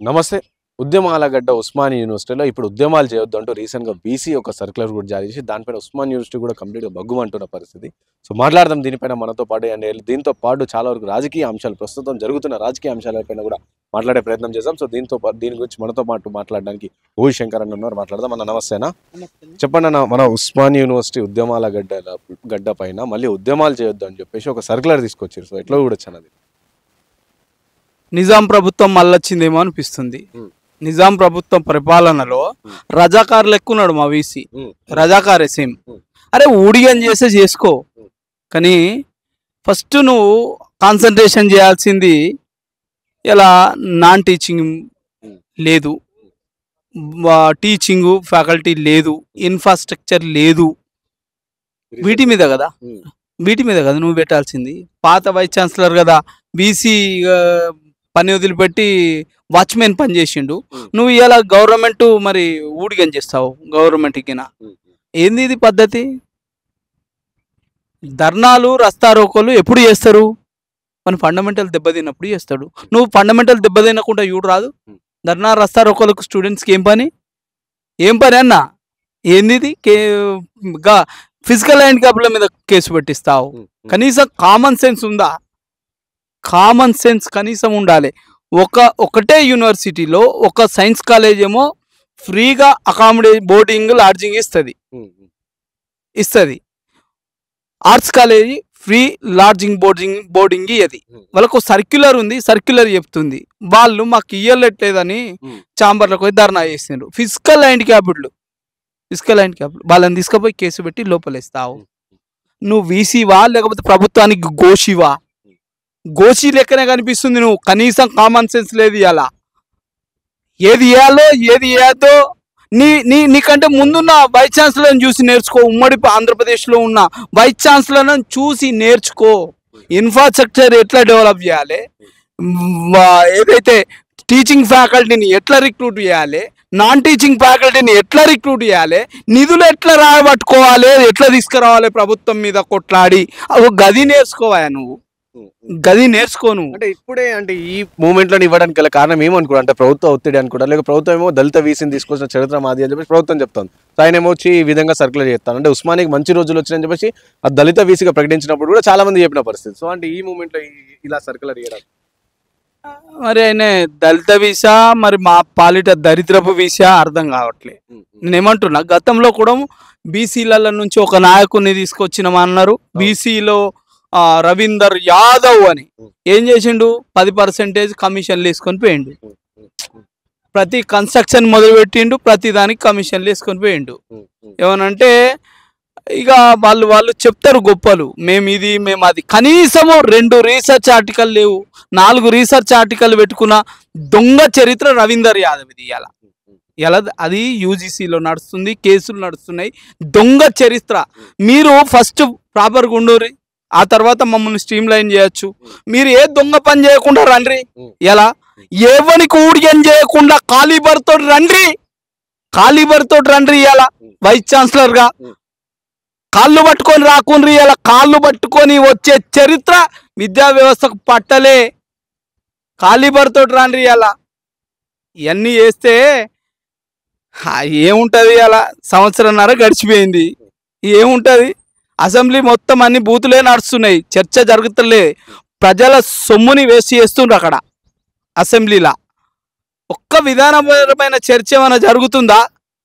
నమస్తే. ఉద్యమాల గడ్డ ఉస్మానియా యూనివర్సిటీలో ఇప్పుడు ఉద్యమాలు చేయొద్దు అంటూ రీసెంట్‌గా వీసీ ఒక సర్క్యులర్ కూడా జారీ చేసి దానిపైన ఉస్మానియా యూనివర్సిటీ కూడా కంప్లీట్‌గా భగ్గుమంటున్న పరిస్థితి. సో మాట్లాడదాం దీనిపైన మనతో పాటు దీంతో పాటు చాలా వరకు రాజకీయ అంశాలు ప్రస్తుతం జరుగుతున్న రాజకీయ అంశాలపైన కూడా మాట్లాడే ప్రయత్నం చేద్దాం. సో దీని గురించి మనతో పాటు మాట్లాడడానికి ఓవి శంకర్ అన్న ఉన్నారు. మాట్లాడదాం. అన్న నమస్తేనా. చెప్పండి అన్న, మన ఉస్మానియా యూనివర్సిటీ ఉద్యమాల గడ్డ పైన మళ్ళీ ఉద్యమాలు చేయొద్దు అని చెప్పేసి ఒక సర్క్యులర్ తీసుకొచ్చారు. సో ఎట్లా చూడొచ్చు అన్నది? నిజాం ప్రభుత్వం మళ్ళొచ్చిందేమో అనిపిస్తుంది. నిజాం ప్రభుత్వం పరిపాలనలో రజాకారులు ఎక్కున్నాడు మా వీసీ. రజాకారే సేమ్. అరే ఊడిగం చేసే చేసుకో, కానీ ఫస్ట్ నువ్వు కాన్సన్ట్రేషన్ చేయాల్సింది ఇలా నాన్ టీచింగ్ లేదు, టీచింగ్ ఫ్యాకల్టీ లేదు, ఇన్ఫ్రాస్ట్రక్చర్ లేదు, వీటి మీద కదా నువ్వు పెట్టాల్సింది. పాత వైస్ ఛాన్సలర్ కదా బీసీ పని వదిలిపెట్టి వాచ్మెన్ పని చేసిండు. నువ్వు ఇలా గవర్నమెంట్ మరి ఊడిగం చేస్తావు గవర్నమెంట్కి. ఏంది ఇది పద్ధతి? ధర్నాలు రస్తారోకోలు ఎప్పుడు చేస్తారు? మన ఫండమెంటల్ దెబ్బతిన్నప్పుడు చేస్తాడు. నువ్వు ఫండమెంటల్ దెబ్బతినకుండా చూడు రాదు. ధర్నా రస్తారోకోలకు స్టూడెంట్స్కి ఏం పని అన్న? ఏంది ఇది? ఫిజికల్ హ్యాండిక్యాప్ల మీద కేసు పెట్టిస్తావు. కనీసం కామన్ సెన్స్ ఉందా? కామన్ సెన్స్ కనీసం ఉండాలి. ఒకటే యూనివర్సిటీలో ఒక సైన్స్ కాలేజ్ ఏమో ఫ్రీగా బోర్డింగ్ లాడ్జింగ్ ఇస్తుంది. Arts college free lodging boarding అది. వాళ్ళకు సర్క్యులర్ ఉంది, సర్క్యులర్ చెప్తుంది. వాళ్ళు మాకు ఇయ్యలేట్లేదని ఛాంబర్లకు పోయి ధర్నా చేసిండ్రు. ఫిజికల్ హ్యాండిక్యాప్డ్ వాళ్ళని తీసుకుపోయి కేసు పెట్టి లోపలేస్తావు. నువ్వు వీసీవా లేకపోతే ప్రభుత్వానికి గోషివా? గోషి లెక్కనే కనిపిస్తుంది. నువ్వు కనీసం కామన్ సెన్స్ లేదు. ఇలా ఏది ఇయ్యాలో ఏది ఇయ్యద్దో నీకంటే ముందున్న వైస్ ఛాన్సలర్ని చూసి నేర్చుకో. ఉమ్మడి ఆంధ్రప్రదేశ్లో ఉన్న వైస్ ఛాన్సలర్ని చూసి నేర్చుకో. ఇన్ఫ్రాస్ట్రక్చర్ ఎట్లా డెవలప్ చేయాలి, ఏదైతే టీచింగ్ ఫ్యాకల్టీని ఎట్లా రిక్రూట్ చేయాలి, నాన్ టీచింగ్ ఫ్యాకల్టీని ఎట్లా రిక్రూట్ చేయాలి, నిధులు ఎట్లా రాబట్టుకోవాలి, ఎట్లా తీసుకురావాలి ప్రభుత్వం మీద కొట్లాడి, గది నేర్చుకోవాలి. నువ్వు గది నేర్చుకోను అంటే ఇప్పుడే అంటే ఈ మూమెంట్ లో ఇవ్వడానికి గల కారణం ఏమనుకో అంటే ప్రభుత్వ ఒత్తిడి అనుకుంటా, లేక ప్రభుత్వం ఏమో దళిత వీసీని తీసుకొచ్చిన చరిత్ర మాది అని చెప్పేసి ప్రభుత్వం చెప్తాను. ఆయన ఏమో వచ్చి ఈ విధంగా సర్క్యులర్ చేస్తాను అంటే ఉస్మానికి మంచి రోజులు వచ్చినాయని చెప్పేసి ఆ దళిత వీసీగా ప్రకటించినప్పుడు కూడా చాలా మంది చెప్పిన పరిస్థితి. సో అంటే ఈ మూమెంట్ లో ఇలా సర్క్యులర్ చేయడానికి మరి ఆయన దళిత వీసా మరి మా పాలిట దరిద్రపు వీసా అర్థం కావట్లే. నేనేమంటున్నా, గతంలో కూడా బీసీల నుంచి ఒక నాయకుడిని తీసుకొచ్చినామన్నారు. బీసీలో రవీందర్ యాదవ్ అని ఏం చేసిండు? 10% కమిషన్లు వేసుకొని పోయిండు. ప్రతి కన్స్ట్రక్షన్ మొదలు పెట్టిండు, ప్రతి దానికి కమిషన్లు వేసుకొని పోయిండు. ఏమనంటే ఇక వాళ్ళు చెప్తారు గొప్పలు, మేము అది. కనీసము 2 రీసెర్చ్ ఆర్టికల్ లేవు, 4 రీసెర్చ్ ఆర్టికల్ పెట్టుకున్న దొంగ చరిత్ర రవీందర్ యాదవ్ ఇది. ఇలా అది యూజీసీలో నడుస్తుంది, కేసులు నడుస్తున్నాయి. దొంగ చరిత్ర. మీరు ఫస్ట్ ప్రాపర్గా ఉండూరి, ఆ తర్వాత మమ్మల్ని స్ట్రీమ్ లైన్ చేయొచ్చు. మీరు ఏ దొంగ పని చేయకుండా రండి. ఎలా ఎవరికి ఊడిగం చేయకుండా కాలీబర్తో రండి. ఇలా వైస్ ఛాన్సలర్ గా కాళ్ళు పట్టుకొని రాకుండ్రి. ఇలా కాళ్ళు పట్టుకొని వచ్చే చరిత్ర విద్యా వ్యవస్థకు పట్టలే. కాలీబర్తో రండి. ఇలా ఇవన్నీ చేస్తే ఏముంటది? అలా సంవత్సరంన్నర గడిచిపోయింది, ఏముంటది? అసెంబ్లీ మొత్తం అన్ని బూతులే నడుస్తున్నాయి, చర్చ జరుగుతలే. ప్రజల సొమ్ముని వేస్ట్ చేస్తుండ్రు అక్కడ అసెంబ్లీలా. ఒక్క విధానపరమైన చర్చ ఏమైనా జరుగుతుందా?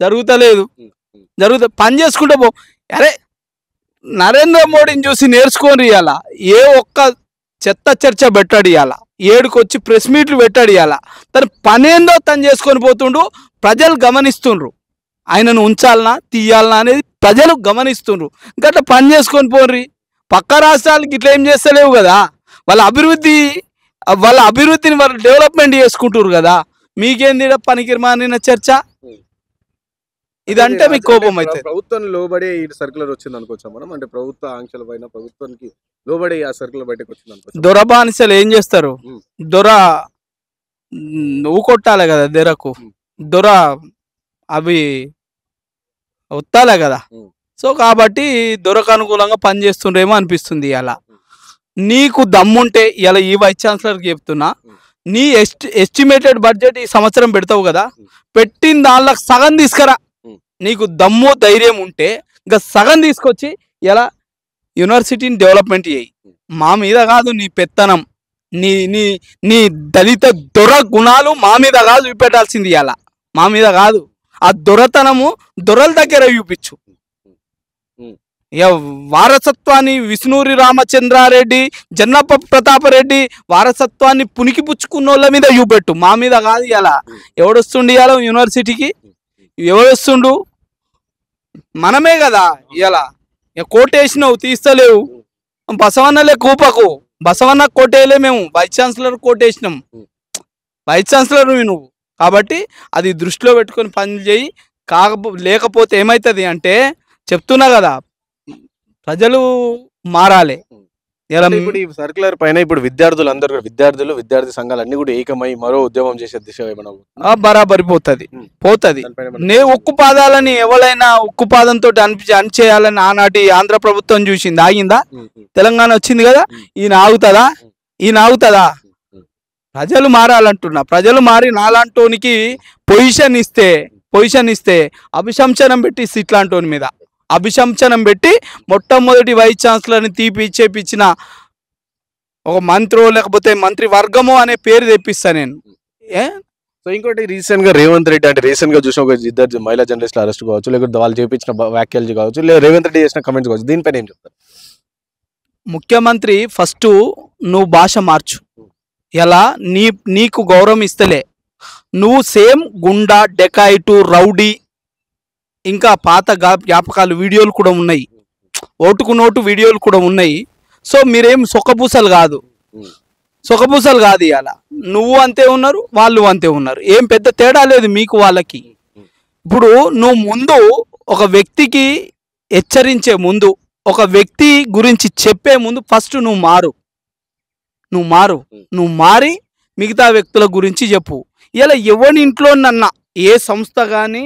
జరుగుతలేదు. పని చేసుకుంటూ పో. అరే నరేంద్ర మోడీని చూసి నేర్చుకొని ఇవ్వాలా. ఏ ఒక్క చెత్త చర్చ పెట్టాడు ఇవ్వాలా, 7కి వచ్చి ప్రెస్ మీట్లు పెట్టాడు ఇవ్వాలా. తన పనేందో తను చేసుకొని పోతుండ్రు. ప్రజలు గమనిస్తుండ్రు, ఆయనను ఉంచాలనా తీయాలనా అనేది ప్రజలు గమనిస్తుండ్రు. గట్లా పని చేసుకొని పోర్రి. పక్క రాష్ట్రాలకి ఇట్లా ఏం చేస్తలేవు కదా. వాళ్ళ అభివృద్ధిని వాళ్ళు డెవలప్మెంట్ చేసుకుంటారు కదా. మీకేంది పనికి మానిన చర్చ? ఇదంటే మీకు కోపం అయితే. ప్రభుత్వం లోబడే ఈ సర్క్యులర్ వచ్చింది అనుకోవచ్చా మనం? అంటే ప్రభుత్వ ఆంక్షల పైన ప్రభుత్వానికి లోబడే ఆ సర్క్యులర్ బయటకు వచ్చింది అనుకోవచ్చు. దొర బానిసలు ఏం చేస్తారు? దొర నువ్వు కొట్టాలి కదా, దొర అవి వత్తాలే కదా. సో కాబట్టి దొరకు అనుకూలంగా పనిచేస్తుండేమో అనిపిస్తుంది. అలా నీకు దమ్ముంటే ఇలా ఈ వైస్ ఛాన్సలర్కి చెప్తున్నా, నీ ఎస్టిమేటెడ్ బడ్జెట్ ఈ సంవత్సరం పెడతావు కదా, పెట్టిన దానిలో సగం తీసుకురా. నీకు దమ్ము ధైర్యం ఉంటే ఇంకా సగం తీసుకొచ్చి ఇలా యూనివర్సిటీని డెవలప్మెంట్ చేయి. మా మీద కాదు నీ పెత్తనం, నీ నీ నీ దళిత దొర గుణాలు మా మీద కాదు చూపెట్టాల్సింది. ఇలా మా మీద కాదు, ఆ దొరతనము దొరల దగ్గర చూపించు. ఇక వారసత్వాన్ని విష్ణూరి రామచంద్రారెడ్డి, జన్నప్ప ప్రతాపరెడ్డి వారసత్వాన్ని పునికి పుచ్చుకున్న వాళ్ళ మీద చూపెట్టు, మా మీద కాదు. ఇలా ఎవడొస్తుండు ఇవాళ యూనివర్సిటీకి? ఎవడొస్తుండు? మనమే కదా. ఇలా ఇక కోటేసినావు, తీస్తలేవు. బసవన్నలే కూపకు, బసవన్న కోటేయలే, మేము వైస్ ఛాన్సలర్ కోటేసినాం. వైస్ ఛాన్సలర్ నువ్వు, కాబట్టి అది దృష్టిలో పెట్టుకొని పని చేయి. లేకపోతే ఏమవుతుంది అంటే, చెప్తున్నా కదా, ప్రజలు మారాలి. ఇప్పుడు ఈ సర్క్యులర్ పైన ఇప్పుడు విద్యార్థులందరూ విద్యార్థి సంఘాలు అన్ని కూడా ఏకమై మరో ఉద్యమం చేసే దిశ ఏమన్నా బరాబరి పోతుంది. ఉక్కు పాదాలని ఎవరైనా ఉక్కు పాదంతో అణిచేయాలని ఆనాటి ఆంధ్ర ప్రభుత్వం చూసింది, ఆగిందా? తెలంగాణ వచ్చింది కదా, ఈయన ఆగుతుందా? ప్రజలు మారాలంటున్నా. ప్రజలు మారి నాలాంటోనికి పొజిషన్ ఇస్తే అభిశంసనం పెట్టి ఇట్లాంటోని మీద అభిశంసనం పెట్టి మొట్టమొదటి వైస్ ఛాన్సలర్ని చేపించిన ఒక మంత్రో లేకపోతే మంత్రి వర్గమో అనే పేరు తెప్పిస్తా నేను. సో ఇంకోటి, రీసెంట్ గా రేవంత్ రెడ్డి అంటే రీసెంట్ గా చూసిన ఒక ఇద్దరు మహిళా జర్నలిస్టులు అరెస్ట్ కావచ్చు, లేకపోతే వాళ్ళు చేపించిన వ్యాఖ్యలు కావచ్చు, లేదా రేవంత్ రెడ్డి చేసిన కమెంట్స్ కావచ్చు, దీనిపైన ఏం చెప్తారు? ముఖ్యమంత్రి ఫస్ట్ నువ్వు భాష మార్చు. ఎలా నీకు గౌరవం ఇస్తలే, నువ్వు సేమ్ గుండా, డెకాయిటు, రౌడీ, ఇంకా పాత జ్ఞాపకాలు వీడియోలు కూడా ఉన్నాయి, ఓటుకు నోటు వీడియోలు కూడా ఉన్నాయి. సో మీరేం సొక్కపూసలు కాదు ఇవాళ. నువ్వు అంతే ఉన్నారు, వాళ్ళు అంతే ఉన్నారు, ఏం పెద్ద తేడా లేదు మీకు వాళ్ళకి. ఇప్పుడు నువ్వు ముందు ఒక వ్యక్తికి హెచ్చరించే ముందు, ఒక వ్యక్తి గురించి చెప్పే ముందు ఫస్ట్ నువ్వు మారి మిగతా వ్యక్తుల గురించి చెప్పు. ఇలా ఎవరి ఇంట్లోనన్నా, ఏ సంస్థ కానీ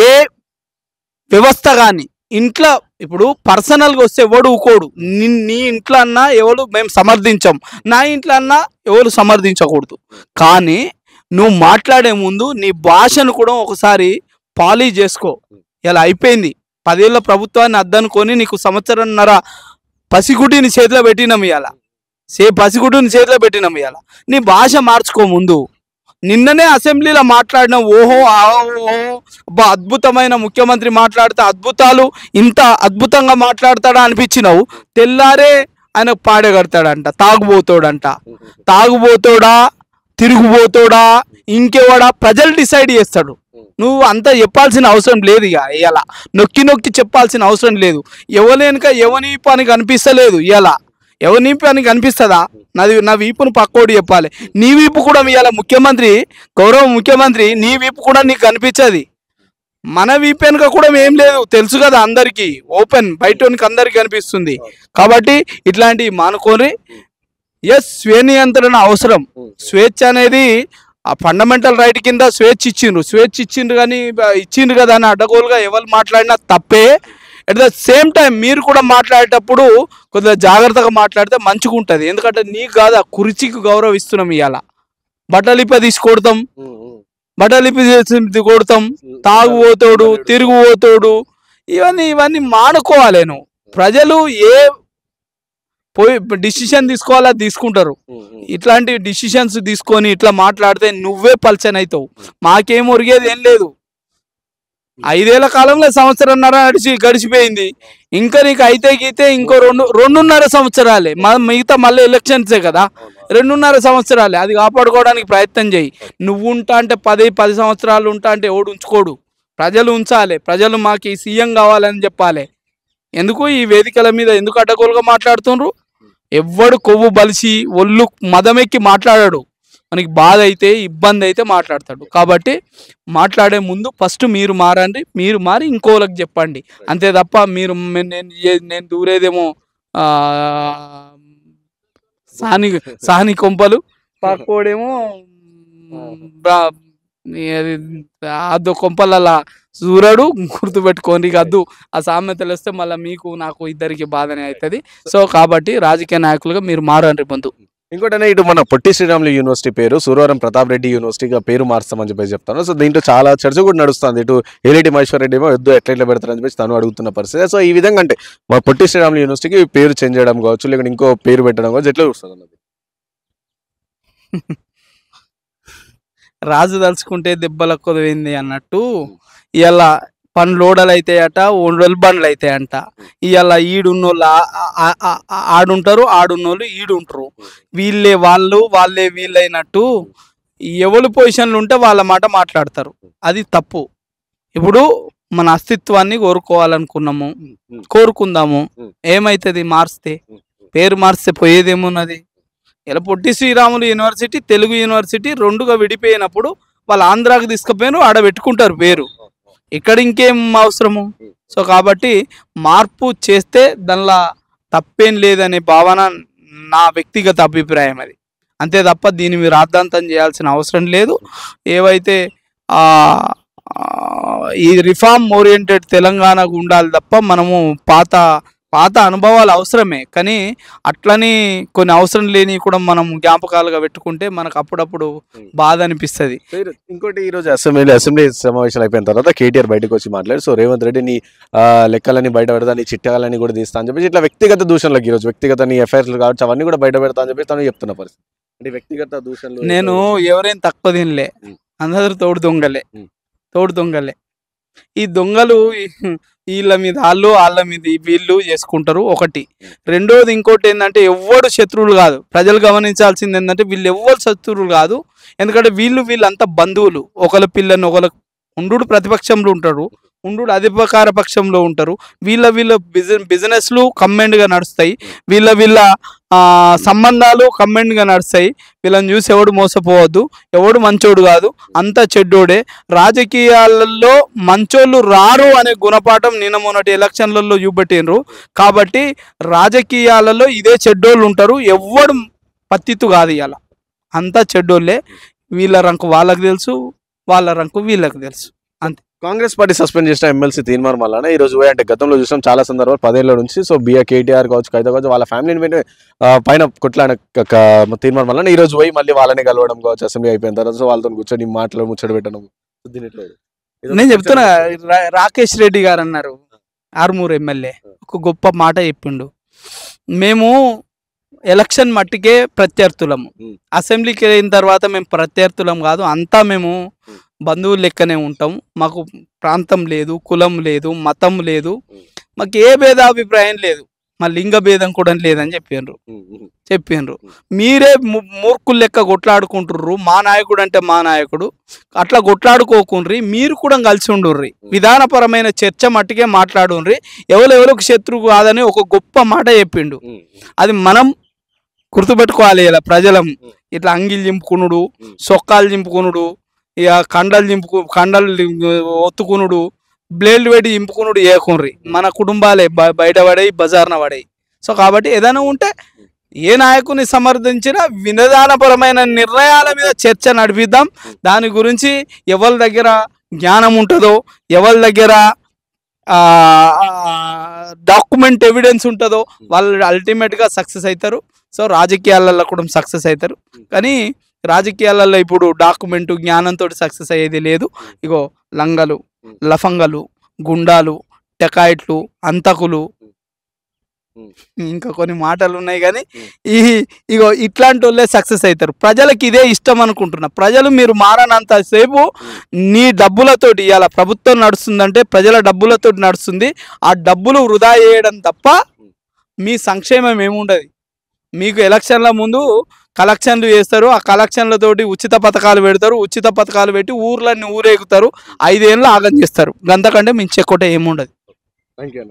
ఏ వ్యవస్థ కానీ, ఇంట్లో ఇప్పుడు పర్సనల్గా వస్తే ఎవడు ఊకోడు. నీ ఇంట్లో అన్నా ఎవరు మేము సమర్థించాం, నా ఇంట్లో అన్నా ఎవరు సమర్థించకూడదు. కానీ నువ్వు మాట్లాడే ముందు నీ భాషను కూడా ఒకసారి పాలిష్ చేసుకో. ఇలా అయిపోయింది, 10 ఏళ్ళ ప్రభుత్వాన్ని అద్దనుకొని నీకు సంవత్సరంన్నర పసిగుడ్డిని చేతిలో పెట్టినాం ఇవాళ. నీ భాష మార్చుకో ముందు. నిన్ననే అసెంబ్లీలో మాట్లాడిన ఓహో అద్భుతమైన ముఖ్యమంత్రి మాట్లాడితే అద్భుతాలు, ఇంత అద్భుతంగా మాట్లాడతాడా అనిపించినావు. తెల్లారే ఆయన పాడగడతాడంట, తాగుబోతోడా తిరుగుబోతోడా ఇంకెవడా ప్రజలు డిసైడ్ చేస్తాడు. నువ్వు అంతా చెప్పాల్సిన అవసరం లేదు. ఇక ఇలా నొక్కి చెప్పాల్సిన అవసరం లేదు. ఎవని పని కనిపిస్తలేదు. ఇలా ఎవరి పని కనిపిస్తుందా? నా వీపును పక్కోడు చెప్పాలి. నీ వీపు కూడా ఇవాళ గౌరవ ముఖ్యమంత్రి నీ వీపు కూడా నీకు కనిపించదు. మన వీపు వెనుక కూడా ఏం లేదు, తెలుసు కదా అందరికీ. ఓపెన్ బయటోనికి అందరికి కనిపిస్తుంది. కాబట్టి ఇట్లాంటివి మానుకొని, స్వీయ నియంత్రణ అవసరం. స్వేచ్ఛ అనేది ఆ ఫండమెంటల్ రైట్ కింద స్వేచ్ఛ ఇచ్చిండ్రు కానీ ఇచ్చిండ్రు కదా అని అడ్డగోలుగా ఎవరు మాట్లాడినా తప్పే. అట్ ద సేమ్ టైం మీరు కూడా మాట్లాడేటప్పుడు కొద్దిగా జాగ్రత్తగా మాట్లాడితే మంచిగా ఉంటుంది. ఎందుకంటే నీకు కాదు, ఆ కుర్చీకి గౌరవిస్తున్నాం. ఇవాళ బట్టలిప్ప తీసుకొడతాం, తాగుబోతోడు, తిరుగుబోతోడు, ఇవన్నీ మానుకోవాలి. నువ్వు ప్రజలు డిసిషన్ తీసుకోవాలా తీసుకుంటారు. ఇట్లాంటి డిసిషన్స్ తీసుకొని ఇట్లా మాట్లాడితే నువ్వే పల్చన్ అవుతావు. మాకేం ఒరిగేది ఏం లేదు. 5 ఏళ్ల కాలంలో సంవత్సరంన్నర గడిచిపోయింది. ఇంకా నీకు అయితే గీతే ఇంకో 2.5 సంవత్సరాలే. మిగతా మళ్ళీ ఎలక్షన్సే కదా, 2.5 సంవత్సరాలే. అది కాపాడుకోవడానికి ప్రయత్నం చేయి. నువ్వు ఉంటా అంటే 10 సంవత్సరాలు ఉంటా అంటే ఎవడు ఉంచుకోడు. ప్రజలు ఉంచాలి. ప్రజలు మాకు ఈ సీఎం కావాలని చెప్పాలి. ఎందుకు ఈ వేదికల మీద ఎందుకు అడ్డగోలుగా మాట్లాడుతుండ్రు? ఎవ్వడు కొవ్వు బలిసి ఒళ్ళు మదమెక్కి మాట్లాడాడు. మనకి బాధ అయితే ఇబ్బంది అయితే మాట్లాడతాడు. కాబట్టి మాట్లాడే ముందు ఫస్ట్ మీరు మారండి. మీరు మారి ఇంకోళ్ళకి చెప్పండి. అంతే తప్ప నేను దూరేదేమో సాని కొంపలు, పక్కోడేమో అద్దు కొంపలలా చూరడు. గుర్తుపెట్టుకోండి, అద్దు ఆ సామెతలు వస్తే మళ్ళీ మీకు నాకు ఇద్దరికి బాధనే అవుతుంది. సో కాబట్టి రాజకీయ నాయకులుగా మీరు మారండి ముందు. ఇంకోటనే ఇటు మన పొట్టి శ్రీరాములు యూనివర్సిటీ పేరు సూరవరం ప్రతాప్ రెడ్డి యూనివర్సిటీగా పేరు మార్చామని చెప్పేసి చెప్తాను. సో దీంట్లో చాలా చర్చ కూడా నడుస్తుంది. ఇటు ఏలేటి మహేశ్వర్ రెడ్డి ఏమో వద్దు ఎట్లా పెడతారని చెప్పేసి తను అడుగుతున్న పరిస్థితి. సో ఈ విధంగా అంటే మా పొట్టి శ్రీరాములు యూనివర్సిటీకి పేరు చేంజ్ చేయడం కావచ్చు, లేకుంటే ఇంకో పేరు పెట్టడం కావచ్చు, ఎట్లా చూస్తుంది అన్నది? రాజు తలుచుకుంటే దెబ్బలకు కొదవింది అన్నట్టు ఇలా పండ్లు ఓడలు అవుతాయట, ఓడలు బండ్లు అవుతాయంట. ఇవాళ ఈడున్నోళ్ళు ఆడుంటారు, ఆడున్నోళ్ళు ఈడుంటారు. వీళ్ళే వాళ్ళు, వాళ్ళే వీళ్ళైనట్టు ఎవరు పొజిషన్లు ఉంటే వాళ్ళ మాట మాట్లాడతారు. అది తప్పు. ఇప్పుడు మన అస్తిత్వాన్ని కోరుకోవాలనుకున్నాము, కోరుకుందాము. ఏమైతుంది మారిస్తే? పేరు మారిస్తే పోయేదేమున్నది? ఇలా పొట్టి శ్రీరాములు యూనివర్సిటీ తెలుగు యూనివర్సిటీ రెండుగా విడిపోయినప్పుడు వాళ్ళు ఆంధ్రాకి తీసుకుపోయారు, ఆడ పెట్టుకుంటారు పేరు. ఇక్కడ ఇంకేం అవసరము? సో కాబట్టి మార్పు చేస్తే దానిలో తప్పేం లేదనే భావన నా వ్యక్తిగత అభిప్రాయం. అది అంతే తప్ప దీన్ని మీరు రాద్ధాంతం చేయాల్సిన అవసరం లేదు. ఏవైతే ఈ రిఫార్మ్ ఓరియంటెడ్ తెలంగాణకు ఉండాలి తప్ప మనము పాత అనుభవాలు అవసరమే, కానీ అట్లని కొన్ని అవసరం లేని కూడా మనం జ్ఞాపకాలుగా పెట్టుకుంటే మనకు అప్పుడప్పుడు బాధ అనిపిస్తుంది. ఇంకోటి ఈరోజు అసెంబ్లీ సమావేశాలు అయిపోయిన తర్వాత కేటీఆర్ బయటకు వచ్చి మాట్లాడి, సో రేవంత్ రెడ్డి నీ లెక్కలని బయట పెడతా, నీ చిట్టాలని కూడా తీస్తా అని చెప్పేసి ఇట్లా వ్యక్తిగత దూషణలకు ఈరోజు వ్యక్తిగత నీ ఎఫ్ఐఆర్లు కావచ్చు అవన్నీ కూడా బయట పెడతా అని చెప్పేసి తను చెప్తున్న పరిస్థితి. అంటే వ్యక్తిగత దూషణలు నేను ఎవరైనా తక్కువ తినలే, అందరూ తోడు దొంగలే. ఈ దొంగలు వీళ్ళ మీద వాళ్ళ మీద వీళ్ళు చేసుకుంటారు. ఒకటి. రెండోది ఇంకోటి ఏంటంటే ఎవ్వడు శత్రువులు కాదు. ప్రజలు గమనించాల్సింది ఏంటంటే వీళ్ళు ఎవ్వరు శత్రువులు కాదు. ఎందుకంటే వీళ్ళంతా బంధువులు. ఒకళ్ళ పిల్లని ఒకళ్ళ ఉండు ప్రతిపక్షంలో ఉంటారు, ఉండు అధికార పక్షంలో ఉంటారు. వీళ్ళ బిజినెస్లు కమ్మెండ్గా నడుస్తాయి, వీళ్ళ సంబంధాలు కమ్మెండ్గా నడుస్తాయి. వీళ్ళని చూసి ఎవడు మోసపోవద్దు, ఎవడు మంచోడు కాదు, అంతా చెడ్డోడే. రాజకీయాలలో మంచోళ్ళు రారు అనే గుణపాఠం నిన్న మొన్నటి ఎలక్షన్లలో చూపెట్టినరు. కాబట్టి రాజకీయాలలో ఇదే చెడ్డోళ్ళు ఉంటారు, ఎవడు పత్తిత్తు కాదు. ఇవాళ అంతా చెడ్డోళ్ళే. వీళ్ళ రంకు వాళ్ళకు తెలుసు, వాళ్ళ రంకు వీళ్ళకి తెలుసు. అంతే. కాంగ్రెస్ పార్టీ సస్పెండ్ చేసిన ఎమ్మెల్సీ తీర్మానం వల్ల ఈ రోజు అంటే గతంలో చూసాం చాలా సందర్భాలు 10 ఏళ్ల నుంచి. సో కేటీఆర్ కావచ్చు, కవిత కావచ్చు, వాళ్ళ ఫ్యామిలీని పైన కొట్లాడిన తీర్మానం వల్ల ఈ రోజు పోయి మళ్ళీ వాళ్ళని కలవడం కావచ్చు, అసెంబ్లీ అయిపోయిన తర్వాత సో వాళ్ళతో కూర్చొని మాటలు ముచ్చట పెట్టడం. నేను చెప్తున్నా, రాకేష్ రెడ్డి గారు అన్నారు, ఆర్మూర్ ఎమ్మెల్యే, ఒక గొప్ప మాట చెప్పిండు. మేము ఎలక్షన్ మట్టికే ప్రత్యర్థులము, అసెంబ్లీకి అయిన తర్వాత మేము ప్రత్యర్థులం కాదు, అంతా మేము బంధువులు లెక్కనే ఉంటాం. మాకు ప్రాంతం లేదు, కులం లేదు, మతం లేదు, మాకు ఏ భేదాభిప్రాయం లేదు, మా లింగ భేదం కూడా లేదని చెప్పిండ్రు. మీరే మూర్ఖులు లెక్క కొట్లాడుకుంటుర్రు. మా నాయకుడు అంటే మా నాయకుడు, అట్లా కొట్లాడుకోకుండ్రి, మీరు కూడా కలిసి ఉండుర్రి, విధానపరమైన చర్చ మట్టికే మాట్లాడుండ్రి, ఎవరెవరికి శత్రువు కాదని ఒక గొప్ప మాట చెప్పిండు. అది మనం గుర్తుపెట్టుకోవాలి. ఇలా ప్రజలం ఇట్లా అంగిలు చింపుకునుడు, సొక్కాలు చింపుకునుడు, ఇక కండలు ఒత్తుకునుడు, బ్లేడ్లు పెట్టి చింపుకునుడు ఏకుండ్రి. మన కుటుంబాలే బయట పడాయి, బజార్న పడాయి. సో కాబట్టి ఏదైనా ఉంటే ఏ నాయకుని సమర్థించిన విధానపరమైన నిర్ణయాల మీద చర్చ నడిపిద్దాం. దాని గురించి ఎవరి దగ్గర జ్ఞానం ఉంటుందో, ఎవరి దగ్గర డాక్యుమెంట్ ఎవిడెన్స్ ఉంటుందో వాళ్ళు అల్టిమేట్గా సక్సెస్ అవుతారు. సో రాజకీయాలలో కూడా సక్సెస్ అవుతారు. కానీ రాజకీయాలలో ఇప్పుడు డాక్యుమెంటు జ్ఞానంతో సక్సెస్ అయ్యేది లేదు. ఇగో లంగలు, లఫంగలు, గుండాలు, టెకాయిట్లు, అంతకులు, ఇంకా కొన్ని మాటలు ఉన్నాయి. కానీ ఇగో ఇట్లాంటి వాళ్ళే సక్సెస్ అవుతారు. ప్రజలకు ఇదే ఇష్టం అనుకుంటున్నా. ప్రజలు మీరు మారనంతసేపు నీ డబ్బులతోటి, ఇవాళ ప్రభుత్వం నడుస్తుందంటే ప్రజల డబ్బులతోటి నడుస్తుంది. ఆ డబ్బులు వృధా చేయడం తప్ప మీ సంక్షేమం ఏముండదు. మీకు ఎలక్షన్ల ముందు కలెక్షన్లు చేస్తారు, ఆ కలెక్షన్లతోటి ఉచిత పథకాలు పెడతారు, ఉచిత పథకాలు పెట్టి ఊర్లన్నీ ఊరేగుతారు, 5 ఏళ్ళు ఆగం చేస్తారు. గంతకంటే మించి ఎక్కువ ఏముండదు. Thank you.